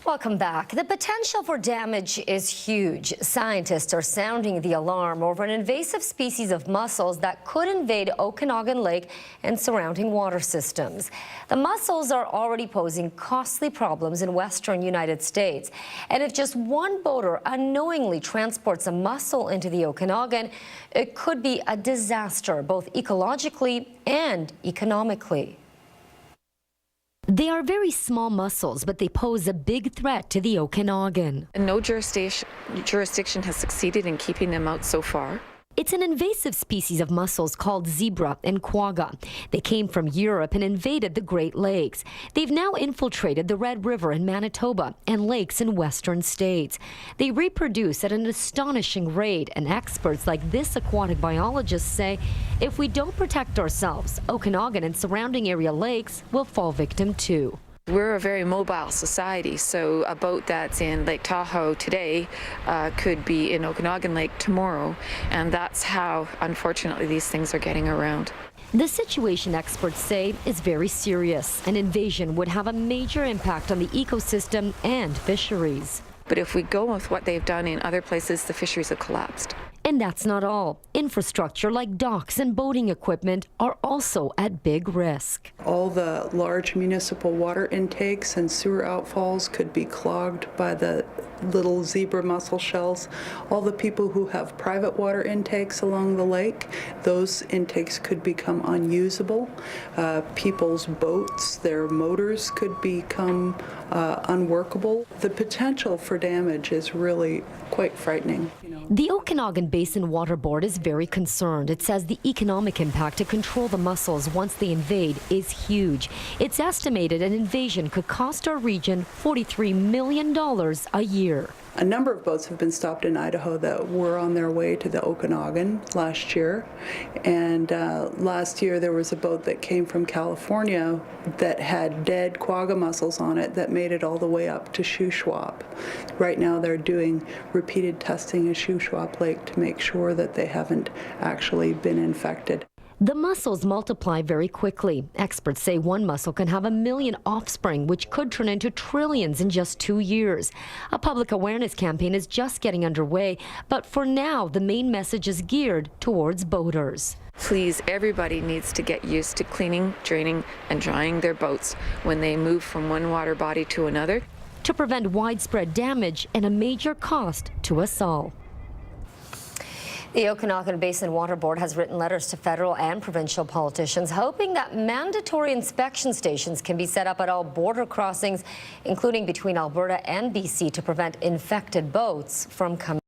Welcome back. The potential for damage is huge. Scientists are sounding the alarm over an invasive species of mussels that could invade Okanagan Lake and surrounding water systems. The mussels are already posing costly problems in western United States. And if just one boater unknowingly transports a mussel into the Okanagan, it could be a disaster, both ecologically and economically. They are very small mussels, but they pose a big threat to the Okanagan. No jurisdiction has succeeded in keeping them out so far. It's an invasive species of mussels called zebra and quagga. They came from Europe and invaded the Great Lakes. They've now infiltrated the Red River in Manitoba and lakes in western states. They reproduce at an astonishing rate, and experts like this aquatic biologist say if we don't protect ourselves, Okanagan and surrounding area lakes will fall victim too. We're a very mobile society, so a boat that's in Lake Tahoe today could be in Okanagan Lake tomorrow, and that's how, unfortunately, these things are getting around. The situation, experts say, is very serious. An invasion would have a major impact on the ecosystem and fisheries. But if we go with what they've done in other places, the fisheries have collapsed. And that's not all. Infrastructure like docks and boating equipment are also at big risk. All the large municipal water intakes and sewer outfalls could be clogged by the little zebra mussel shells. All the people who have private water intakes along the lake, those intakes could become unusable. People's boats, their motors could become unworkable. The potential for damage is really quite frightening. The Okanagan Basin Water Board is very concerned. It says the economic impact to control the mussels once they invade is huge. It's estimated an invasion could cost our region $43 million a year. A number of boats have been stopped in Idaho that were on their way to the Okanagan last year. And last year there was a boat that came from California that had dead quagga mussels on it that made it all the way up to Shuswap. Right now they're doing repeated testing at Shuswap Lake to make sure that they haven't actually been infected. The mussels multiply very quickly. Experts say one mussel can have 1 million offspring, which could turn into trillions in just 2 years. A public awareness campaign is just getting underway, but for now, the main message is geared towards boaters. Please, everybody needs to get used to cleaning, draining, and drying their boats when they move from one water body to another, to prevent widespread damage and a major cost to us all. The Okanagan Basin Water Board has written letters to federal and provincial politicians hoping that mandatory inspection stations can be set up at all border crossings, including between Alberta and BC, to prevent infected boats from coming.